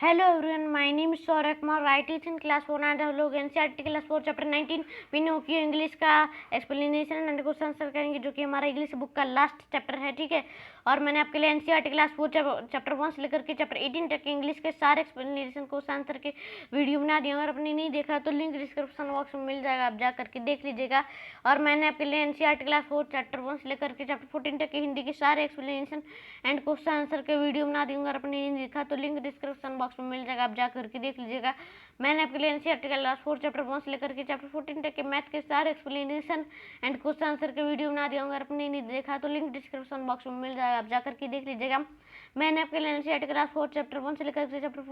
Hello everyone, my name is Saurabh Kumar. Right is in class 4 and हम लोग NCERT class 4 chapter 19 Pinocchio English का explanation and question answer करेंगे, जो कि हमारा इंग्लिश बुक का लास्ट चैप्टर है। ठीक है, और मैंने आपके लिए NCERT क्लास 4 चैप्टर 1 से लेकर के चैप्टर 18 तक के इंग्लिश के सारे एक्सप्लेनेशन क्वेश्चन आंसर के वीडियो बना दिए। अगर आपने नहीं देखा तो लिंक डिस्क्रिप्शन बॉक्स में मिल जाएगा, आप जा करके देख लीजिएगा। और मैंने आपके लिए NCERT क्लास 4 चैप्टर 1 से लेकर के चैप्टर 14 तक के हिंदी के सारे एक्सप्लेनेशन एंड क्वेश्चन आंसर के वीडियो बना दूंगा। अगर आपने नहीं देखा तो लिंक डिस्क्रिप्शन बॉक्स में मिल जाएगा, आप जा करके देख लीजिएगा। मैंने आपके लिए NCERT क्लास 4 चैप्टर 1 से लेकर के चैप्टर 14 तक के मैथ के सारे एक्सप्लेनेशन एंड क्वेश्चन आंसर के वीडियो बना दिया। अगर आपने नहीं देखा तो लिंक डिस्क्रिप्शन बॉक्स में मिल जाएगा, आप जा करके देख लीजिएगा। मैंने आपके लिए NCERT क्लास 4 चैप्टर 1 से लेकर के चैप्टर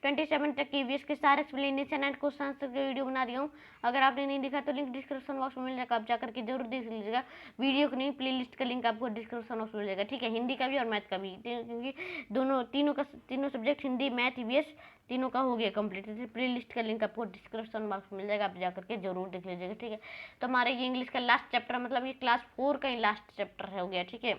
27 तक के ईवीएस के सारे एक्सप्लेनेशन एंड क्वेश्चन आंसर के वीडियो बना रही हूँ। अगर आपने नहीं देखा तो लिंक डिस्क्रिप्शन बॉक्स में मिल जाएगा, आप जा करके जरूर देख लीजिएगा। वीडियो को नहीं, प्लेलिस्ट का लिंक आपको डिस्क्रिप्शन बॉक्स में मिल जाएगा। ठीक है, हिंदी का भी और मैथ का भी, क्योंकि तीनों सब्जेक्ट हिंदी मैथ ईवीएस तीनों का हो गया कंप्लीट। प्ले लिस्ट का लिंक आपको डिस्क्रिप्शन बॉक्स में मिल जाएगा, आप जा करके जरूर देख लीजिएगा। ठीक है, तो हमारे ये इंग्लिश का लास्ट चैप्टर, मतलब ये क्लास 4 का ही लास्ट चैप्टर हो गया। ठीक है,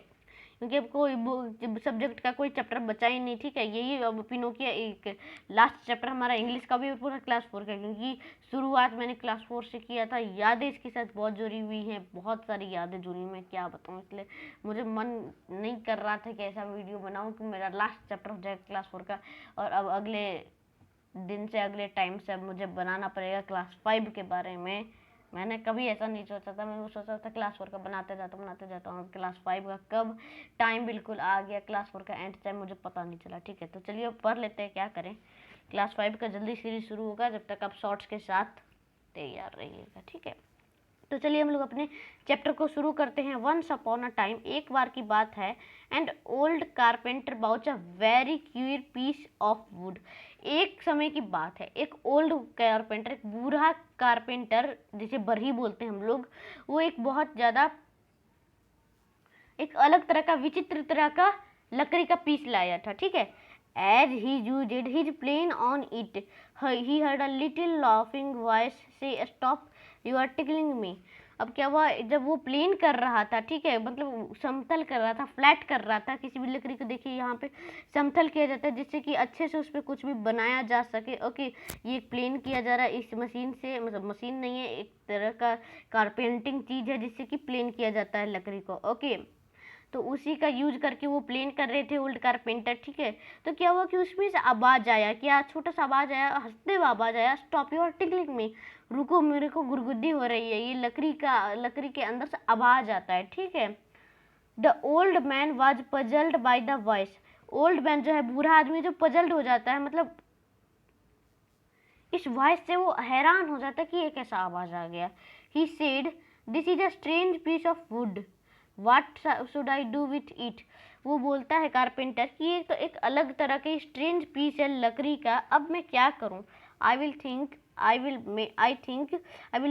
क्योंकि अब कोई सब्जेक्ट का कोई चैप्टर बचा ही नहीं। ठीक है, यही अब पिनोकियो एक लास्ट चैप्टर हमारा इंग्लिश का भी पूरा क्लास 4 का, क्योंकि शुरुआत मैंने क्लास 4 से किया था। यादें इसके साथ बहुत जुड़ी हुई हैं, बहुत सारी यादें जुड़ी, मैं क्या बताऊँ। इसलिए मुझे मन नहीं कर रहा था कि ऐसा वीडियो बनाऊँ कि मेरा लास्ट चैप्टर हो जाए क्लास 4 का। और अब अगले दिन से, अगले टाइम से अब मुझे बनाना पड़ेगा क्लास 5 के बारे में। मैंने कभी ऐसा नहीं सोचा था, मैं सोचा था क्लास 4 का बनाते जाता हूँ। क्लास 5 का कब टाइम बिल्कुल आ गया, क्लास 4 का एंड टाइम मुझे पता नहीं चला। ठीक है, तो चलिए अब पढ़ लेते हैं, क्या करें। क्लास 5 का जल्दी सीरीज शुरू होगा, जब तक आप शॉर्ट्स के साथ तैयार रहिएगा। ठीक है, तो चलिए हम लोग अपने चैप्टर को शुरू करते हैं। वंस अपॉन अ टाइम, एक बार की बात है, and old carpenter bought a very queer piece of wood. एक समय की बात है, एक ओल्ड कारपेंटर, एक बूढ़ा कारपेंटर जिसे बरही बोलते हैं हम लोग, वो एक बहुत ज़्यादा एक अलग तरह का, विचित्र तरह का लकड़ी का पीस लाया था। ठीक है, as he used his plane on it, he heard a little laughing voice say, stop, you are tickling me. अब क्या हुआ, जब वो प्लेन कर रहा था, ठीक है, मतलब समतल कर रहा था, फ्लैट कर रहा था किसी भी लकड़ी को। देखिए यहाँ पे समतल किया जाता है जिससे कि अच्छे से उस पर कुछ भी बनाया जा सके। ओके, ये प्लेन किया जा रहा है इस मशीन से, मतलब मशीन नहीं है, एक तरह का कारपेंटिंग चीज़ है जिससे कि प्लेन किया जाता है लकड़ी को। ओके, तो उसी का यूज करके वो प्लेन कर रहे थे ओल्ड कारपेंटर। ठीक है, तो क्या हुआ कि उसमें से आवाज आया, क्या छोटा सा आवाज आया, हंसते हुए आवाज आया, स्टॉप योर टिकलिंग में, रुको, मेरे को गुदगुदी हो रही है। ये लकड़ी के अंदर से आवाज आता है। ठीक है, the old man was puzzled by the voice. Old man जो है, बूढ़ा आदमी जो पजल्ड हो जाता है, मतलब इस वॉइस से वो हैरान हो जाता है कि ये कैसा आवाज आ गया। He said, this is a strange piece of wood, what should I do with it. वो बोलता है कारपेंटर कि ये तो एक अलग तरह के स्ट्रेंज पीस है लकड़ी का, अब मैं क्या करूं। I think I will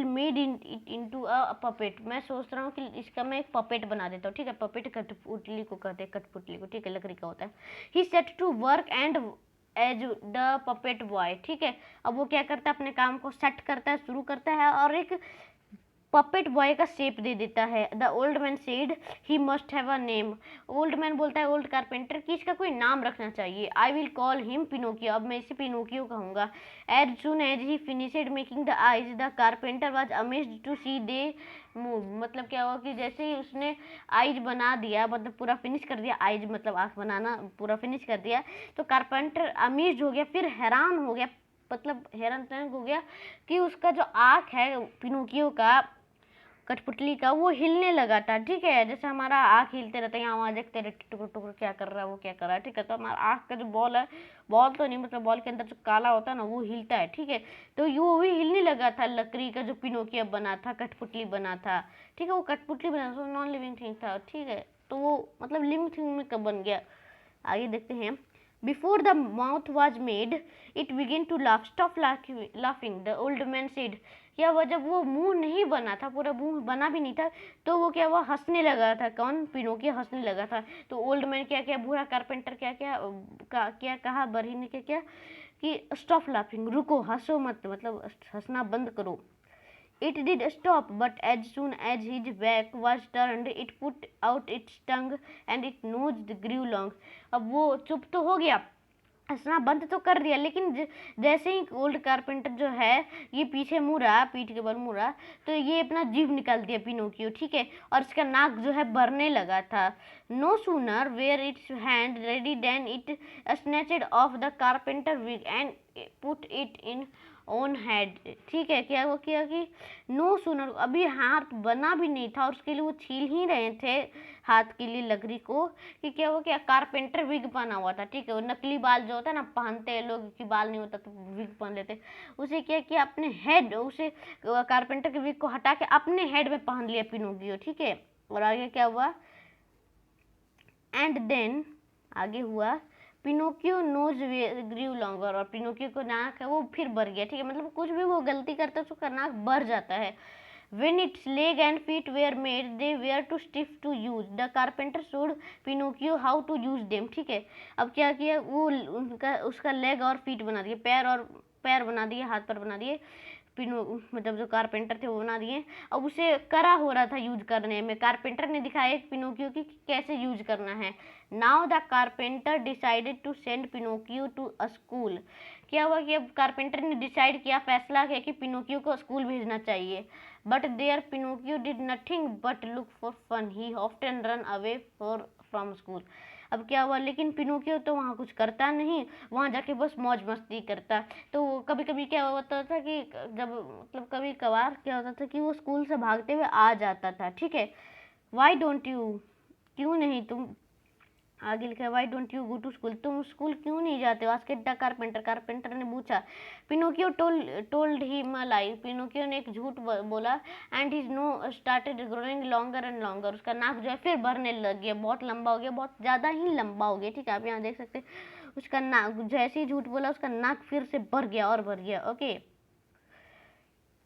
made it into a puppet. मैं सोच रहा हूँ कि इसका मैं एक पपेट बना देता हूँ। ठीक है, पपेट कठपुतली को कहते हैं, कठपुतली को। ठीक है, लकड़ी का होता है। He set to work and as the puppet boy. ठीक है, अब वो क्या करता है, अपने काम को सेट करता है, शुरू करता है, और एक पपेट बॉय का शेप दे देता है। The old man said he must have a name. Old man बोलता है ओल्ड कारपेंटर कि इसका कोई नाम रखना चाहिए। I will call him Pinocchio, अब मैं इसे पिनोकियो कहूँगा। As soon as he finished making the eyes, the carpenter was amazed to see they move. मतलब क्या हुआ कि जैसे ही उसने आइज बना दिया, मतलब पूरा फिनिश कर दिया, आइज मतलब आँख बनाना पूरा फिनिश कर दिया, तो कारपेंटर अमेज्ड हो गया, फिर हैरान हो गया, मतलब हैरान हो गया कि उसका जो आँख है पिनोकियो का, कठपुतली का, वो हिलने लगा था। ठीक है, जैसे हमारा आँख हिलते रहता है, यहाँ वहाँ देखते रहते, टुकुर टुकुर क्या कर रहा है, वो क्या कर रहा है। ठीक है, तो हमारा आँख का जो बॉल है, बॉल तो नहीं, मतलब बॉल के अंदर जो काला होता है ना, वो हिलता है। ठीक है, तो वो भी हिलने लगा था लकड़ी का जो पिनोकियो बना था, कठपुतली बना था। ठीक है, वो कठपुतली बना था, नॉन लिविंग थिंग था। ठीक है, तो वो मतलब लिविंग थिंग में कब बन गया, आगे देखते हैं। Before the mouth was made it begin to laugh, stop laughing, the old man said. क्या हुआ, जब वो मुंह नहीं बना था, पूरा मुंह बना भी नहीं था, तो वो क्या हुआ, हंसने लगा था। कौन, पिनोकियो हंसने लगा था। तो ओल्ड मैन क्या क्या, बूढ़ा कारपेंटर क्या क्या क्या कहा, बरही ने क्या क्या कि स्टॉप लाफिंग, रुको, हंसो मत, मतलब हंसना बंद करो। It did stop, but as soon as his back was turned, it put out its tongue and its nose grew long. अब वो चुप तो हो गया, हंसना बंद तो कर दिया, लेकिन जैसे ही ओल्ड कारपेंटर जो है ये पीछे मुड़ा, पीठ के बल मुड़ा, तो ये अपना जीभ निकाल दिया पिनोकियो, ठीक है, और इसका नाक जो है भरने लगा था। No sooner were its hand ready than it snatched off the carpenter wig and put it in own head, ठीक है। क्या वो किया कि नो सूनर, अभी हाथ बना भी नहीं था और उसके लिए वो छील ही रहे थे हाथ के लिए लकड़ी को, कि क्या वो क्या कारपेंटर विग पहना हुआ था, ठीक है, वो नकली बाल जो होता है ना पहनते हैं लोग कि बाल नहीं होता तो विग पहन लेते, उसे क्या किया अपने हेड, उसे कारपेंटर के विग को हटा के अपने हेड में पहन लिया पिनोकियो, ठीक है। और आगे क्या हुआ, एंड देन आगे हुआ पिनोकियो नोज ग्रीव लॉन्गर, और पिनोकियो को नाक है वो फिर बढ़ गया, ठीक है, मतलब कुछ भी वो गलती करता है उसका नाक बढ़ जाता है। When its leg and feet were made, they were too stiff to use. The carpenter showed Pinocchio how to use them. ठीक है, अब क्या किया वो उनका उसका लेग और फीट बना दिए, पैर बना दिए, हाथ पैर बना दिए, मतलब जो कारपेंटर थे वो बना दिए। अब उसे करा हो रहा था यूज करने में, कारपेंटर ने दिखाया पिनोकियो की कैसे यूज करना है। Now the carpenter decided to send Pinocchio to a school. क्या हुआ कि अब कारपेंटर ने डिसाइड किया, फैसला किया कि पिनोकियो को स्कूल भेजना चाहिए। But there Pinocchio did nothing but look for fun, he often run away from school. अब क्या हुआ, लेकिन पिनोकियो तो वहाँ कुछ करता नहीं, वहाँ जाके बस मौज मस्ती करता। तो कभी कभी क्या होता था कि जब मतलब कभी कभार क्या होता था कि वो स्कूल से भागते हुए आ जाता था, ठीक है। वाई डोंट यू, क्यों नहीं तुम, आगे लिखा है why don't you go to school, तुम स्कूल क्यों नहीं जाते हो, आस्क्ड द कारपेंटर, कारपेंटर ने पूछा। Pinocchio told him a lie, Pinocchio ने एक झूठ बोला, and his know started growing longer and longer, उसका नाक जो है फिर बढ़ने लग गया, बहुत लंबा हो गया, बहुत ज़्यादा ही लंबा हो गया, ठीक है, आप यहाँ देख सकते हैं उसका नाक जैसे ही झूठ बोला उसका नाक फिर से बढ़ गया और बढ़ गया, okay.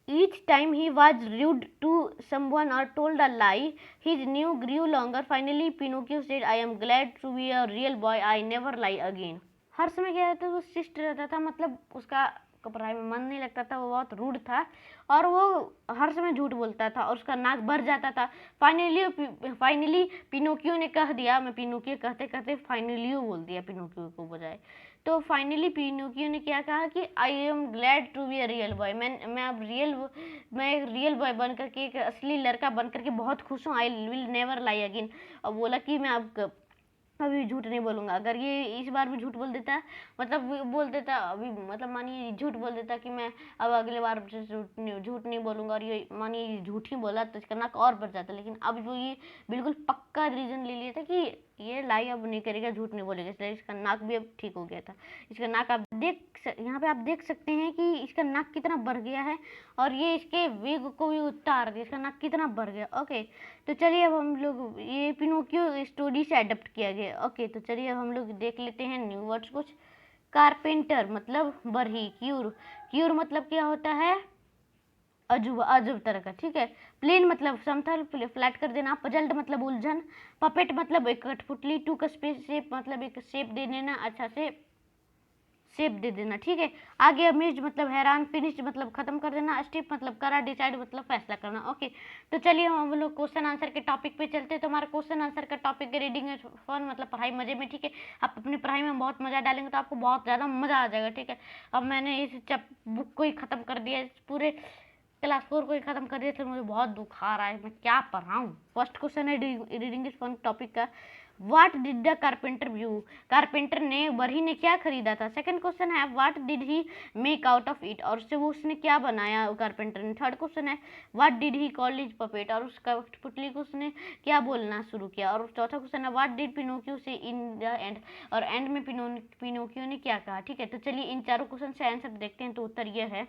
Each time he was rude to someone or told a lie, his new grew longer. Finally, Pinocchio said, I am glad to be a real boy. I never lie again. हर समय क्या रहता था, वो शिष्ट रहता था, मतलब उसका पढ़ाई में मन नहीं लगता था, वो बहुत रूड था और वो हर समय झूठ बोलता था और उसका नाक बढ़ जाता था। फाइनली पिनोकियो ने कह दिया, मैं पिनोकियो कहते कहते फाइनलियो बोल दिया पिनोकियो को बजाय। तो फाइनली पिनोकियो ने क्या कहा कि I am glad to be a real boy, मैं अब मैं एक रियल बॉय बन करके, एक असली लड़का बन करके बहुत खुश हूँ। I will never lie again, अब बोला कि मैं अब अभी झूठ नहीं बोलूँगा। अगर ये इस बार भी झूठ बोल देता, मतलब बोल देता अभी, मतलब मानिए झूठ बोल देता कि मैं अब अगले बार झूठ नहीं बोलूँगा, और ये मानिए झूठ ही बोला तो इसका नाक और बढ़ जाता, लेकिन अब जो ये बिल्कुल पक्का रीज़न ले लिया था कि ये लाई अब नहीं करेगा, झूठ नहीं बोलेगा, इसलिए इसका नाक भी अब ठीक हो गया था। इसका नाक आप यहाँ पे आप देख सकते हैं कि इसका नाक कितना बढ़ गया है और ये इसके वेग को भी उतार दिया, इसका नाक कितना बढ़ गया, ओके। तो चलिए अब हम लोग ये पिनोकियो स्टोरी से अडप्ट किया गया, ओके। तो चलिए अब हम लोग देख लेते हैं न्यू वर्ड्स कुछ। कारपेंटर मतलब बरही, क्यूर मतलब क्या होता है, अजूबा, अजब तरह का, ठीक है। प्लेन मतलब समतल, फ्लैट कर देना। पजल्ड मतलब उलझन। पपेट मतलब एक कठपुतली। टू का शेप मतलब एक शेप दे देना, अच्छा से शेप दे देना, ठीक है। आगे अमेज्ड मतलब हैरान। फिनिश्ड मतलब खत्म कर देना। स्टिप मतलब करा। डिसाइड मतलब फैसला करना, ओके। तो चलिए हम लोग क्वेश्चन आंसर के टॉपिक पे चलते हैं। तो हमारा क्वेश्चन आंसर का टॉपिक है रीडिंग फन, मतलब पढ़ाई मजे में, ठीक है। आप अपनी पढ़ाई में बहुत मजा डालेंगे तो आपको बहुत ज़्यादा मजा आ जाएगा, ठीक है। अब मैंने इस बुक को ही ख़त्म कर दिया, इस पूरे क्लास 4 को ही ख़त्म कर दिया, तो मुझे बहुत दुख आ रहा है, मैं क्या पढ़ाऊँ। फर्स्ट क्वेश्चन है रीडिंग इज फन टॉपिक का, what did the carpenter view, carpenter ने बरही ने क्या खरीदा था। सेकंड क्वेश्चन है what did he make out of it, और उससे वो उसने क्या बनाया कारपेंटर ने। थर्ड क्वेश्चन है what did he call his puppet, और उसका पुतली को उसने क्या बोलना शुरू किया। और चौथा क्वेश्चन है व्हाट डिड पिनोकियो से इन द एंड, और एंड में पिनोकियो ने क्या कहा, ठीक है। तो चलिए इन चारों क्वेश्चन से आंसर देखते हैं। तो उत्तर यह है,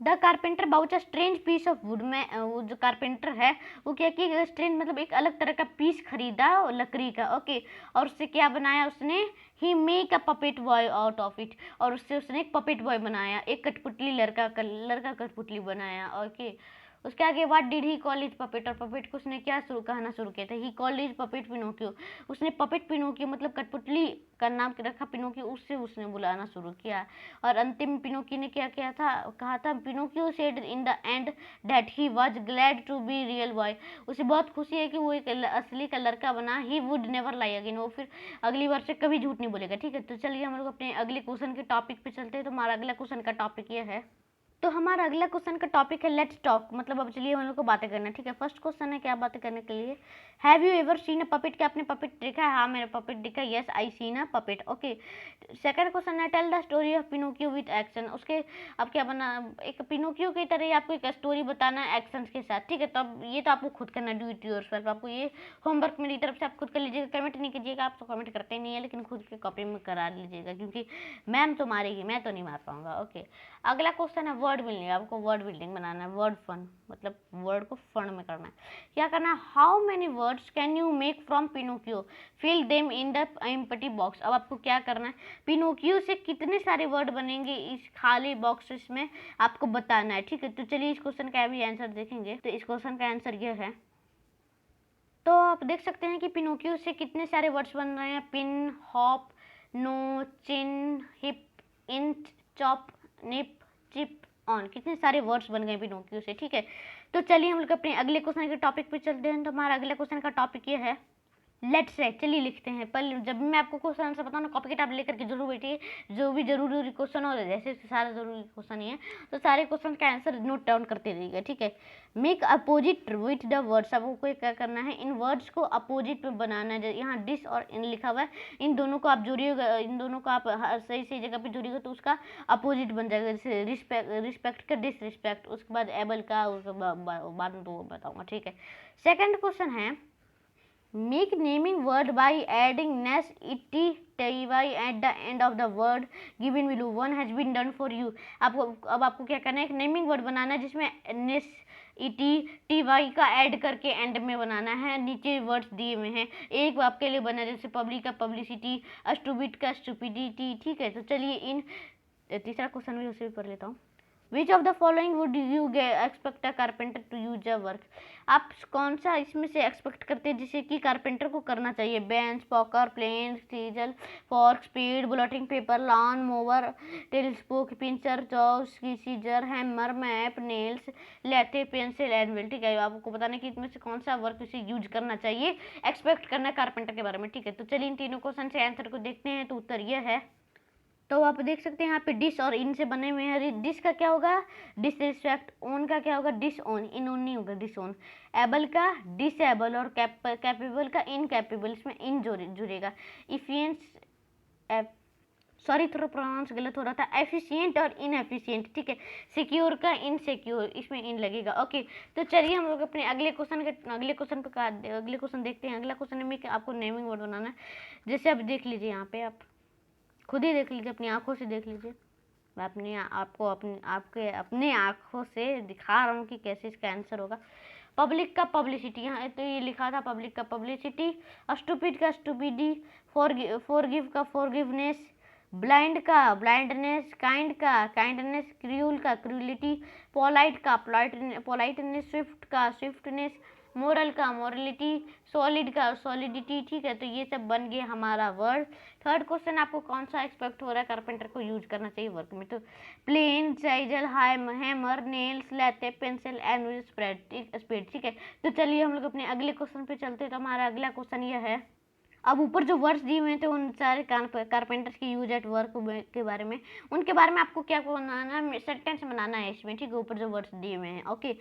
the carpenter bought a strange piece of wood, में वो जो कारपेंटर है वो क्या कि स्ट्रेंज मतलब एक अलग तरह का पीस खरीदा लकड़ी का, ओके। और उससे क्या बनाया उसने, he make a puppet boy out of it, और उससे उसने एक पपेट बॉय बनाया, एक कठपुतली लड़का कठपुतली बनाया, ओके। उसके आगे what did he call his puppet, और पपेट को उसने क्या कहना शुरू किया था, he called his puppet Pinocchio, उसने पपेट पिनोकियो मतलब कठपुतली का नाम रखा पिनोकियो, उससे उसने बुलाना शुरू किया। और अंतिम पिनोकियो ने क्या किया था, कहा था, Pinocchio said in the end that he was glad to be real boy, उसे बहुत खुशी है कि वो एक असली का लड़का बना, he would never lie again, वो फिर अगली बार से कभी झूठ नहीं बोलेगा। ठीक है, तो चलिए हम लोग अपने अगले क्वेश्चन के टॉपिक पे चलते हैं। तो हमारा अगला क्वेश्चन का टॉपिक ये है, तो हमारा अगला क्वेश्चन का टॉपिक है लेट्स टॉक, मतलब अब चलिए हम लोग को बातें करना है। ठीक है, फर्स्ट क्वेश्चन है क्या बातें करने के लिए, have you ever seen a puppet, क्या आपने पपेट देखा है? हाँ मैंने पपेट देखा, yes I seen a puppet. Okay, second question है tell the story of Pinocchio with action, उसके अब क्या बना, एक पिनोकियो की तरह ही आपको एक स्टोरी बताना है एक्शंस के साथ। ठीक है, तो अब ये तो आपको खुद करना, डू इट योरसेल्फ, आपको ये होमवर्क मेरी तरफ से आप खुद कर लीजिएगा, कमेंट नहीं कीजिएगा, आप तो कमेंट करते नहीं है, लेकिन खुद के कॉपी में करा लीजिएगा, क्योंकि मैम तो मारेगी, मैं तो नहीं मार पाऊंगा। ओके, अगला क्वेश्चन है वर्ड बिल्डिंग, आपको वर्ड बिल्डिंग बनाना है, वर्ड फन, मतलब वर्ड को फन में करना है। क्या करना है, how many words can you make from Pinocchio, fill them in the empty box, अब आपको क्या करना है, पिनोकियो से कितने सारे वर्ड बनेंगे इस खाली बॉक्सेस में आपको बताना है। ठीक है, तो चलिए इस क्वेश्चन का भी आंसर देखेंगे। तो इस क्वेश्चन का आंसर ये है, तो आप देख सकते हैं कि पिनोकियो से कितने सारे वर्ड्स बन रहे हैं, pin, hop, no, chin, hip, inch, chop, nip, chip, on, कितने सारे वर्ड्स बन गए पिनोकियो से। ठीक है, तो चलिए हम लोग अपने अगले क्वेश्चन के टॉपिक पे चलते हैं। तो हमारा अगले क्वेश्चन का टॉपिक ये है, लेट्स से, चलिए लिखते हैं। पर जब भी मैं आपको क्वेश्चन आंसर बताऊँ ना, कॉपी किताब लेकर के जरूर बैठिए, जो भी जरूरी क्वेश्चन हो, जैसे सारे जरूरी क्वेश्चन ही है, तो सारे क्वेश्चन का आंसर नोट डाउन करते रहिएगा। ठीक है, make opposite with the words, आपको क्या करना है, इन वर्ड्स को अपोजिट में बनाना है। यहाँ डिस और इन लिखा हुआ है, इन दोनों को आप जोड़िएगा, इन दोनों को आप सही सही जगह पे जोड़िएगा तो उसका अपोजिट बन जाएगा। जैसे रिस्पेक्ट का डिसरिस्पेक्ट, उसके बाद एबल का, उसके बाद में तो बताऊंगा। ठीक है, सेकंड क्वेश्चन है, make naming word by adding ness ity T at the end of the word given below, one has been done for you. आपको अब आपको क्या करना है, एक नेमिंग वर्ड बनाना है जिसमें नेस इटी टी वाई का ऐड करके एंड में बनाना है। नीचे वर्ड्स दिए हुए हैं, एक आपके लिए बना जैसे पब्लिक का पब्लिसिटी, स्टूपिड का स्टूपिडिटी। ठीक है, तो चलिए इन तीसरा क्वेश्चन भी उसे भी पढ़ लेता हूँ। Which of the following would you expect a carpenter to use a work, आप कौन सा इसमें से एक्सपेक्ट करते हैं जिसे कि कारपेंटर को करना चाहिए, bench, poker, plane, chisel, fork, speed, bulletin paper, lawn mower, telescope, pincer, jaws, scissor, hammer, map, nails, lathe, pencil, anvil. ठीक है, आपको बताना कि इसमें से कौन सा वर्क इसे यूज करना चाहिए, एक्सपेक्ट करना है कारपेंटर के बारे में। ठीक है, तो चलिए इन तीनों क्वेश्चन से आंसर को देखते हैं। तो उत्तर यह है, तो आप देख सकते हैं यहाँ पे डिस और इन से बने हुए हैं। डिस का क्या होगा, डिसरिस्पेक्ट, ओन का क्या होगा, डिस ओन, इन ओन नहीं होगा, डिस ओन, एबल का डिसेबल, और कैपेबल का इनकैपेबल, इसमें इन जुड़ेगा। इफिशिएंट, सॉरी थोड़ा प्रोनाउंस गलत हो रहा था, एफिशिएंट और इनएफिशिएंट। ठीक है, सिक्योर का इनसिक्योर, इसमें इन लगेगा। ओके, तो चलिए हम लोग अपने अगले क्वेश्चन पे अगले क्वेश्चन देखते हैं। अगला क्वेश्चन में आपको नेमिंग वर्ड बनाना है। जैसे आप देख लीजिए, यहाँ पे आप खुद ही देख लीजिए, अपनी आंखों से देख लीजिए, मैं अपने आंखों से दिखा रहा हूँ कि कैसे इसका आंसर होगा। पब्लिक का पब्लिसिटी, यहाँ तो ये लिखा था पब्लिक का पब्लिसिटी, स्टूपिड का स्टूपिडी, फॉरगिव का फॉरगिवनेस, ब्लाइंड का ब्लाइंडनेस, काइंड का काइंडनेस, क्रूल का क्रूलिटी, पोलाइट का पोलाइटनेस, स्विफ्ट का स्विफ्टनेस, मोरल का मोरलिटी, सॉलिड का सॉलिडिटी। ठीक है, तो ये सब बन गया हमारा वर्ड। थर्ड क्वेश्चन, आपको कौन सा एक्सपेक्ट हो रहा है कारपेंटर को यूज करना चाहिए वर्क में, तो plane, साइजल, hammer, nails, lathe, pencil, and speed. ठीक है, तो चलिए हम लोग अपने अगले क्वेश्चन पे चलते हैं। तो हमारा अगला क्वेश्चन यह है, अब ऊपर जो वर्ड्स दिए हुए थे उन सारे कारपेंटर्स की यूज एट वर्क के बारे में, उनके बारे में आपको क्या बनाना है, सेंटेंस बनाना है इसमें। ठीक है, ऊपर जो वर्ड्स दिए हुए हैं। ओके,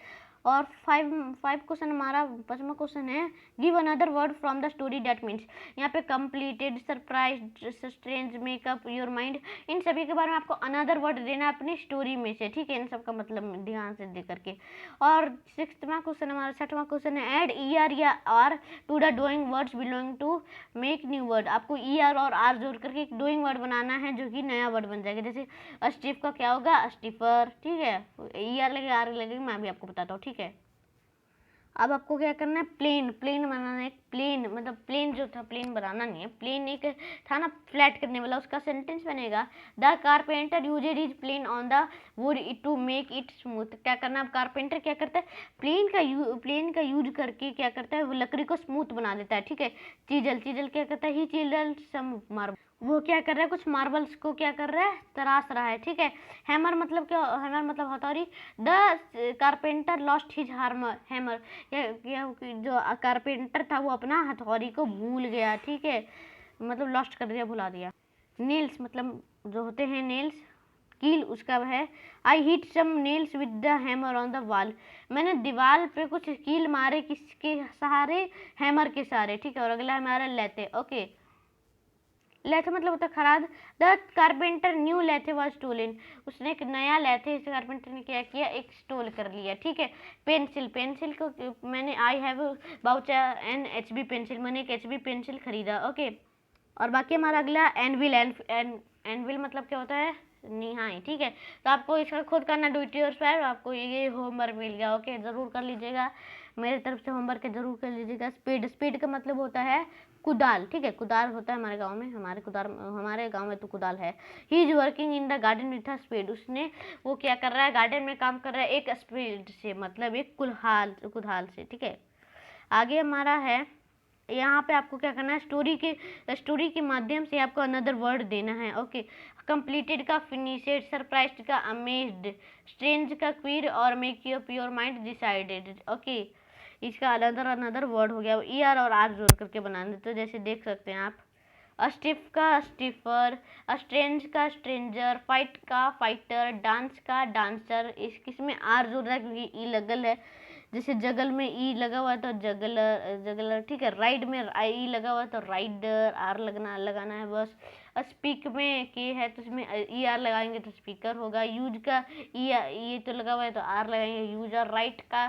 और फाइव क्वेश्चन, हमारा पांचवा क्वेश्चन है, give another word from the story that means, यहाँ पे completed, surprise, strange, makeup, your mind, इन सभी के बारे में आपको अनदर वर्ड देना है अपनी स्टोरी में से। ठीक है, इन सब का मतलब ध्यान से दे करके। और छठवां क्वेश्चन है, एड ई आर या R to the doing words belong to make new word, आपको ई आर और आर जोड़ करके एक डूइंग वर्ड बनाना है जो कि नया वर्ड बन जाएगा। जैसे स्टीफ का क्या होगा, स्टीफर। ठीक है, ई आर लगेगा, आर लगेगा, मैं भी आपको बताता हूँ। ठीक है, अब आपको क्या करना है, प्लेन प्लेन बनाना है। प्लेन मतलब प्लेन जो था, प्लेन बनाना नहीं है, प्लेन एक था ना फ्लैट करने वाला, उसका सेंटेंस बनेगा the carpenter used his plane on the wood to make it smooth. क्या करना है, अब कारपेंटर क्या करता है, प्लेन का यूज करके क्या करता है, वो लकड़ी को स्मूथ बना देता है, ठीक है। चीजल क्या करता है, ही चिजल सम मार्बल, वो क्या कर रहा है, कुछ मार्बल्स को क्या कर रहा है, तराश रहा है, ठीक है। हैमर मतलब क्या, हैमर मतलब हथौड़ी। The carpenter lost his hammer, जो कारपेंटर था वो अपना हथौड़ी को भूल गया, ठीक है, मतलब लॉस्ट कर दिया, भुला दिया। नेल्स मतलब जो होते हैं नेल्स, कील उसका है। I hit some nails with the hammer on the wall, मैंने दीवार पे कुछ कील मारे, किसके सहारे, हैमर के सहारे, ठीक है। और अगला हमारा लेते, ओके। लेथे मतलब होता खराद। द कारपेंटर न्यू लेथे वॉज स्टोलन, उसने एक नया लेथे, इस कारपेंटर ने क्या किया, एक स्टोल कर लिया, ठीक है। पेंसिल, पेंसिल को मैंने I have bought an HB pencil, मैंने एक HB पेंसिल खरीदा, ओके। और बाकी हमारा अगला एनविल, एनविल मतलब क्या होता है, निहाई, ठीक है। तो आपको इसका खुद करना, डू इट योरसेल्फ, आपको ये होमवर्क मिल गया, ओके, ज़रूर कर लीजिएगा, मेरी तरफ से होमवर्क ज़रूर कर लीजिएगा। स्पीड, स्पीड का मतलब होता है कुदाल, ठीक है, कुदाल होता है हमारे गांव में, हमारे गांव में तो कुदाल है। He is working in the garden with a speed, उसने वो क्या कर रहा है, गार्डन में काम कर रहा है एक स्पीड से, मतलब एक कुदाल से, ठीक है। आगे हमारा है, यहाँ पे आपको क्या करना है, स्टोरी के माध्यम से आपको अनदर वर्ड देना है, ओके। कंप्लीटेड का फिनिशेड, सरप्राइज्ड का अमेज्ड, स्ट्रेंज का क्वीर और make your mind decided, okay. इसका अनदर वर्ड हो गया, ER और R जोड़ करके बनाना, तो जैसे देख सकते हैं आप, स्टिफ का स्टिफर, स्ट्रेंज का स्ट्रेंजर, फाइट का फाइटर, डांस का डांसर, किसमें R जोड़ रहा है क्योंकि ई लगल है, जैसे जगल में ई लगा हुआ है तो जगलर, ठीक है। राइड में ई लगा हुआ है तो राइडर, R लगाना है बस। स्पीक में के है तो इसमें ER लगाएंगे तो स्पीकर होगा। यूज का ये तो लगा हुआ है तो R लगाएंगे यूज, और राइट का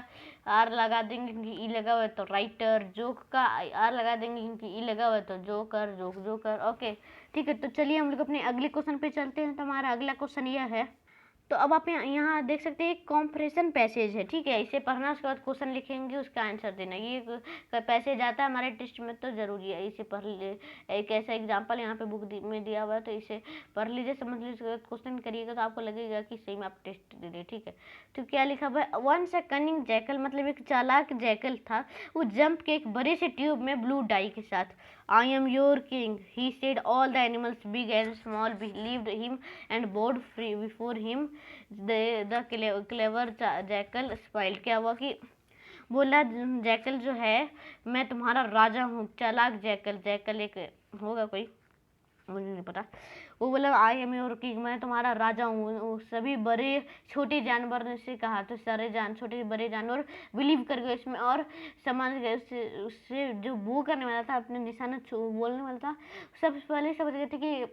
R लगा देंगे क्योंकि ई लगा हुआ है तो राइटर। जोक का R लगा देंगे क्योंकि ई लगा हुआ है तो जोकर, ओके, ठीक है। तो चलिए हम लोग अपने अगले क्वेश्चन पे चलते हैं। तो हमारा अगला क्वेश्चन यह है, तो अब आप यहाँ देख सकते हैं एक कॉम्प्रेशन पैसेज है, ठीक है। इसे पढ़ना, उसके बाद क्वेश्चन लिखेंगे, उसका आंसर देना। ये पैसेज आता है हमारे टेस्ट में तो जरूरी है, इसे पढ़ लीजिए। एक ऐसा एग्जांपल यहाँ पे बुक में दिया हुआ है, तो इसे पढ़ लीजिए, समझ लीजिए, क्वेश्चन करिएगा तो आपको लगेगा कि सही में आप टेस्ट दे रहे, ठीक है। तो क्या लिखा हुआ है, वंस अ कनिंग जैकल, मतलब एक चालाक जैकल था, वो जंप के एक बड़े से ट्यूब में ब्लू डाई के साथ। I am your king, he said, all the animals big and small believed him and bowed free before him. The clever jackal spoil, क्या हुआ कि बोला जैकल जो है, मैं तुम्हारा राजा हूँ। चालाक जैकल एक होगा कोई, मुझे नहीं पता। वो बोला आई एम योर किंग, मैं तुम्हारा राजा हूँ। सभी बड़े छोटे जानवर ने से कहा, तो सारे छोटे बड़े जानवर बिलीव कर गए इसमें और समझ गए। उससे जो वो करने वाला था, अपने निशाना बोलने वाला था, सबसे पहले समझ गए थे कि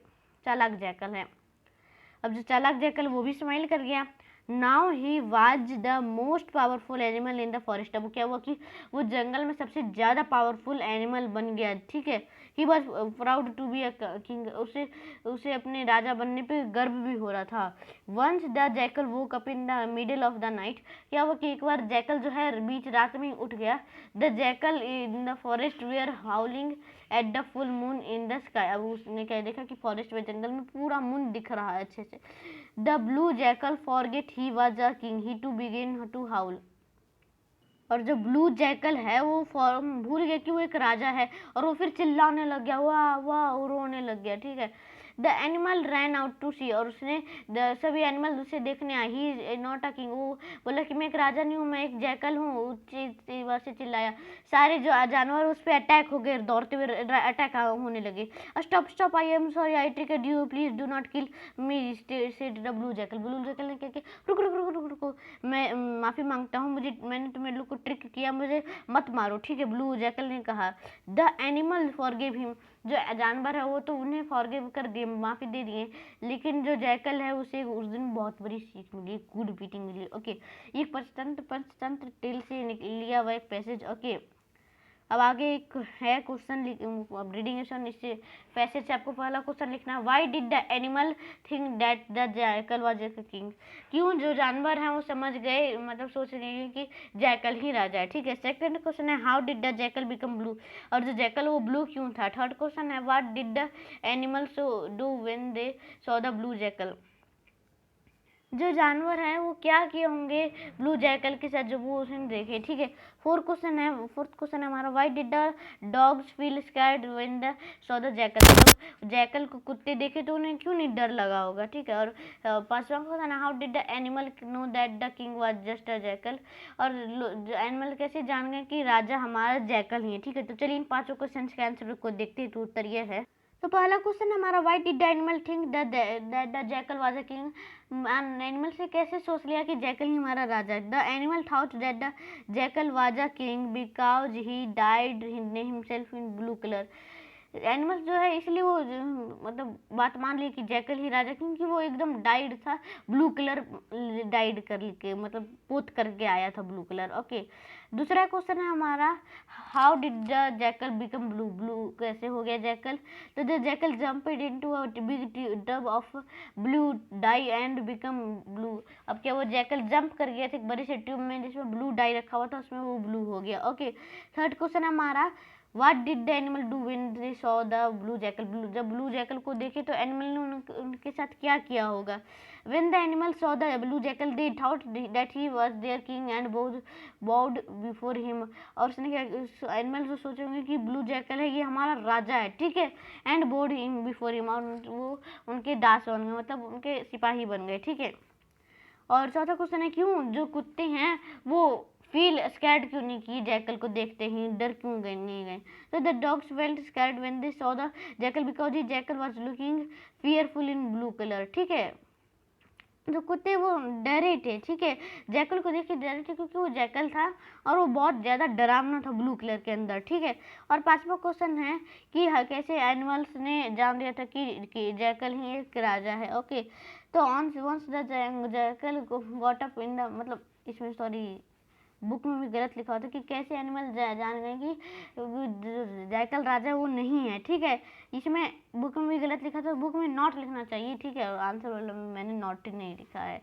चालाक जैकल है। अब जो चालाक जैकल वो भी स्माइल कर गया। Now he was the most powerful animal in the forest, अब क्या हुआ कि वो जंगल में सबसे ज़्यादा पावरफुल एनिमल बन गया, ठीक है। He was proud to be a king, उसे अपने राजा बनने पे गर्व भी हो रहा था। Once the jackal woke up in the middle of the night, क्या हुआ कि एक बार जैकल जो है बीच रात में उठ गया। The jackal in the forest were howling at the full moon in the sky, अब उसने क्या देखा कि फॉरेस्ट में, जंगल में पूरा मून दिख रहा है अच्छे से। The blue jackal forget he was a king, he to begin to howl, और जो ब्लू जैकल है वो भूल गया कि वो एक राजा है, और वो फिर चिल्लाने लग गया, वाह वाह, रोने लग गया, ठीक है। The animal ran out to see, और उसने सभी एनिमल उसे देखने आए। He is not a king, वो बोला कि मैं एक राजा नहीं हूँ, मैं एक जैकल हूँ, से चिल्लाया। सारे जो जानवर उस पर अटैक हो गए, दौड़ते हुए अटैक होने लगे। Stop, I am sorry, I take you, please do not kill me, said the blue jackal ने क्या किया, रुको, मैं माफ़ी मांगता हूँ, मैंने तुम्हें लोग को ट्रिक किया, मुझे मत मारो, ठीक है, ब्लू जैकल ने कहा। द एनिमल फॉरगिव हिम, जो जानवर है वो तो उन्हें फॉरगिव कर दिए, माफ़ी दे दिए, लेकिन जो जैकल है उसे उस दिन बहुत बड़ी सीख मिली, गुड बीटिंग मिली, ओके। ये पंचतंत्र टेल से लिया हुआ एक पैसेज, ओके। अब आगे एक है क्वेश्चन, अब रीडिंग इससे पैसेज से आपको पहला क्वेश्चन लिखना है, why did the animal think that the jackal was the king. क्यों जो जानवर हैं वो समझ गए, मतलब सोच रहे हैं कि जैकल ही राजा है, ठीक है। सेकंड क्वेश्चन है, how did the jackal become blue, और जो जैकल वो ब्लू क्यों था। थर्ड क्वेश्चन है, what did the animals do when they saw the blue jackal, जो जानवर हैं वो क्या किए होंगे ब्लू जैकल के साथ जब वो उसने देखे, ठीक है। फोर्थ क्वेश्चन है हमारा, why did the dogs feel scared when the saw the jackal, जब जैकल को कुत्ते देखे तो उन्हें क्यों नहीं डर लगा होगा, ठीक है। और पांचवा क्वेश्चन है, how did the animal know that the king was just a jackal, और एनिमल कैसे जान गए कि राजा हमारा जैकल ही है, ठीक है। तो चलिए इन पांचों क्वेश्चन के आंसर को देखते हैं। तो उत्तर ये है। तो पहला क्वेश्चन हमारा, why did the animal think that the jackal was a king, animal से कैसे सोच लिया कि जैकल ही हमारा राजा है। The animal thought that the jackal was a king because he died himself in blue colour, animal जो है इसलिए वो मतलब बात मान ली कि जैकल ही राजा, क्योंकि वो एकदम डाइड था, ब्लू कलर डाइड करके मतलब पोत करके आया था ब्लू कलर, ओके। दूसरा क्वेश्चन है हमारा, how did the jackal become blue, blue कैसे हो गया जैकल। तो the jackal jumped into a big tub of blue die and become blue, अब क्या वो जैकल जंप कर गया था एक बड़े से ट्यूब में जिसमें ब्लू डाई रखा हुआ था, उसमें वो ब्लू हो गया, ओके। थर्ड क्वेश्चन हमारा, What did the animal do when they saw the blue jackal? जब ब्लू जैकल को देखे तो एनिमल ने उनके साथ क्या किया होगा। When the animal saw the blue jackal, they thought that he was their king and bowed before him. और उसने क्या, एनिमल जो सोचेंगे कि ब्लू जैकल है ये हमारा राजा है, ठीक है, and bowed him before him, और वो उनके दास बन गए, मतलब उनके सिपाही बन गए, ठीक है। और चौथा क्वेश्चन है, क्यों जो कुत्ते हैं वो फील स्कैर्ड क्यों नहीं किए जैकल को देखते ही, डर क्यों गए नहीं गए। तो the dogs felt scared when they saw the jackal because he jackal was looking fearful in blue colour, ठीक है। जो कुत्ते वो डरे थे, ठीक है, जैकल को देख के डरे थे क्योंकि वो जैकल था और वो बहुत ज़्यादा डरावना था ब्लू कलर के अंदर, ठीक है। और पांचवा क्वेश्चन है कि कैसे एनिमल्स ने जान लिया था कि जैकल ही एक राजा है, ओके। तो once the jackal got up in the, मतलब इसमें सॉरी बुक में भी गलत लिखा होता है कि कैसे एनिमल जान गए कि जैकल राजा वो नहीं है, ठीक है। इसमें बुक में भी गलत लिखा था, बुक में नॉट लिखना चाहिए, ठीक है, आंसर वाला में मैंने नॉट नहीं लिखा है,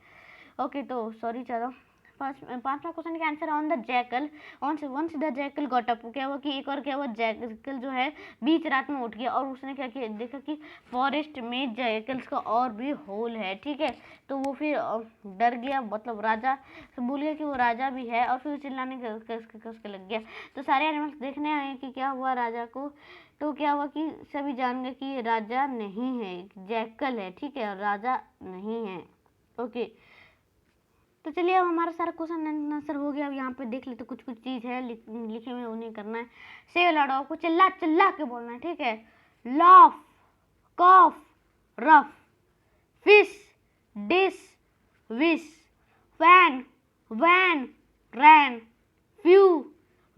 ओके। तो सॉरी, चलो पांचवा क्वेश्चन का answer on the jackal, once the jackal got up, क्या हुआ कि एक और क्या हुआ, जैकल जो है बीच रात में उठ गया और उसने क्या किया, देखा कि फॉरेस्ट में जैकल्स का और भी होल है, ठीक है। तो वो फिर डर गया, मतलब राजा भूल गया कि वो राजा भी है, और फिर चिल्लाने कसके लग गया। तो सारे एनिमल्स देखने आए कि क्या हुआ राजा को, तो क्या हुआ कि सभी जान गए कि ये राजा नहीं है, जैकल है, ठीक है, राजा नहीं है, ओके। तो चलिए अब हमारा सारा क्वेश्चन आंसर हो गया। अब यहाँ पे देख लेते कुछ चीज़ है लिखे हुए, उन्हें करना है। से लड़ाओ को चिल्ला चिल्ला के बोलना है, ठीक है। Laugh, cough, rough, fish, dish, wish, fan, van, ran, few,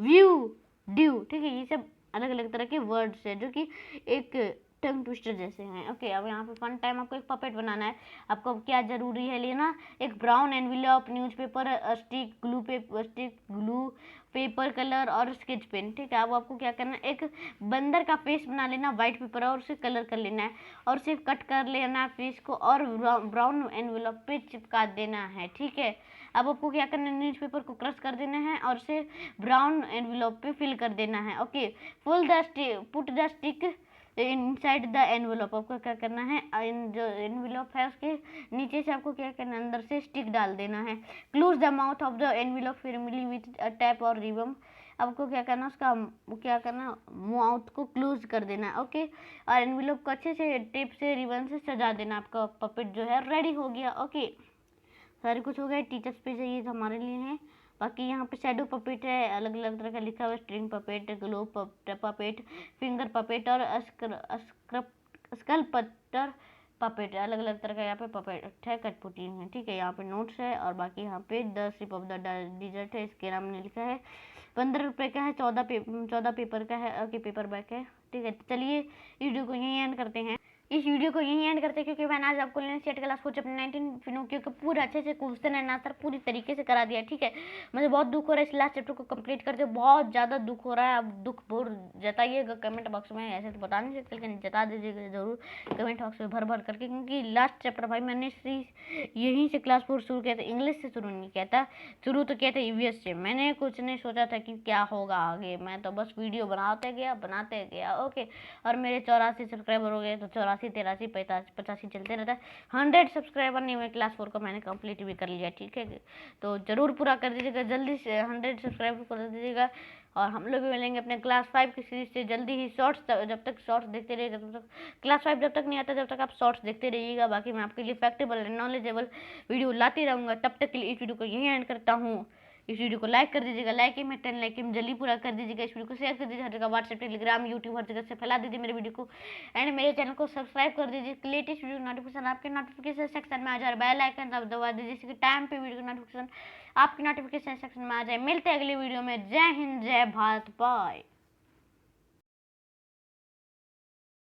view, dew, ठीक है। ये सब अलग अलग तरह के वर्ड्स है जो कि एक टंग ट्विस्टर जैसे हैं, ओके। अब यहाँ पे फन टाइम, आपको एक पपेट बनाना है। आपको क्या जरूरी है लेना, एक brown envelope, newspaper, stick glue, paper colour और स्केच पेन, ठीक है। अब आपको क्या करना है, एक बंदर का फेस बना लेना व्हाइट पेपर और उसे कलर कर लेना है और उसे कट कर लेना है फेस को और ब्राउन एनवेलप पे चिपका देना है, ठीक है। अब आपको क्या करना है, न्यूज़पेपर को क्रश कर देना है और उसे ब्राउन एनवेलप पे फिल कर देना है, okay. Put the stick inside the envelope, आपको क्या करना है, जो एनवेलप है उसके नीचे से आपको क्या करना है, अंदर से स्टिक डाल देना है। Close the mouth of the envelope firmly with a tap और रिबन, आपको क्या करना, उसका क्या करना, माउथ को क्लोज कर देना है, ओके। और एनवेलप को अच्छे से टेप से रिबन से सजा देना। आपका पपेट जो है रेडी हो गया, ओके। सारे कुछ हो गए। टीचर्स पे ये हमारे लिए हैं। बाकी यहाँ पे शैडो पपेट है, अलग अलग तरह का लिखा हुआ है, string puppet, glow puppet, finger puppet और स्कल्पटर पपेट, अलग अलग तरह का यहाँ पे पपेट है, कठपुतली है, ठीक है। यहाँ पे नोट्स है और बाकी यहाँ पे the ship of the dessert है, इसके नाम ने लिखा है। 15 रुपये का है, 14 पेपर का है, ओके, पेपर बैक है, ठीक है। चलिए इस वीडियो को यहीं एंड करते हैं। इस वीडियो को यहीं एंड करते हैं, क्योंकि मैंने आज आपको एनसीईआरटी क्लास 4 चैप्टर 19 पिनोकियो का पूरा अच्छे से क्वेश्चन एंड आंसर पूरी तरीके से करा दिया, ठीक है। मुझे बहुत दुख हो रहा है इस लास्ट चैप्टर को कंप्लीट करते, बहुत ज़्यादा दुख हो रहा है। अब दुख बहुत जताइएगा कमेंट बॉक्स में, ऐसे तो बता नहीं सकते लेकिन जता दीजिएगा ज़रूर कमेंट बॉक्स में भर भर करके, क्योंकि लास्ट चैप्टर भाई मैंने यहीं से क्लास 4 शुरू किया था, इंग्लिश से शुरू नहीं किया था। शुरू तो किया था ईवीएस से। मैंने कुछ नहीं सोचा था कि क्या होगा आगे, मैं तो बस वीडियो बनाते गया ओके। और मेरे 84 सब्सक्राइबर हो गए, तो 84 83 85 चलते रहता है। 100 सब्सक्राइबर नहीं हुए, क्लास 4 को मैंने कंप्लीट भी कर लिया, ठीक है। तो ज़रूर पूरा कर दीजिएगा, जल्दी से 100 सब्सक्राइबर कर दीजिएगा। और हम लोग भी मिलेंगे अपने क्लास 5 की सीरीज से जल्दी ही। शॉर्ट्स, जब तक शॉर्ट्स देखते रहिएगा तब तक, क्लास 5 जब तक नहीं आता तब तक आप शॉर्ट्स देखते रहिएगा। बाकी मैं आपके लिए फैक्टेबल एंड नॉलेजेबल वीडियो लाती रहूँगा। तब तक के लिए इस वीडियो को यहीं एंड करता हूँ। इस वीडियो को लाइक कर दीजिएगा, लाइक ही में 10 लाइक में जल्दी पूरा कर दीजिएगा। इस वीडियो को शेयर कर दीजिए हर जगह, व्हाट्सएप, टेलीग्राम, यूट्यूब, हर जगह से फैला दीजिए मेरे वीडियो को। एंड मेरे चैनल को सब्सक्राइब कर दीजिए। लेटेस्ट वीडियो नोटिफिकेशन आपके नोटिफिकेशन सेक्शन में आ जाए, बेल आइकन दबा दीजिए जिससे कि टाइम पे वीडियो नोटिफिकेशन आपके नोटिफिकेशन सेक्शन में आ जाए। मिलते हैं अगली वीडियो में। जय हिंद, जय भारत, बाय।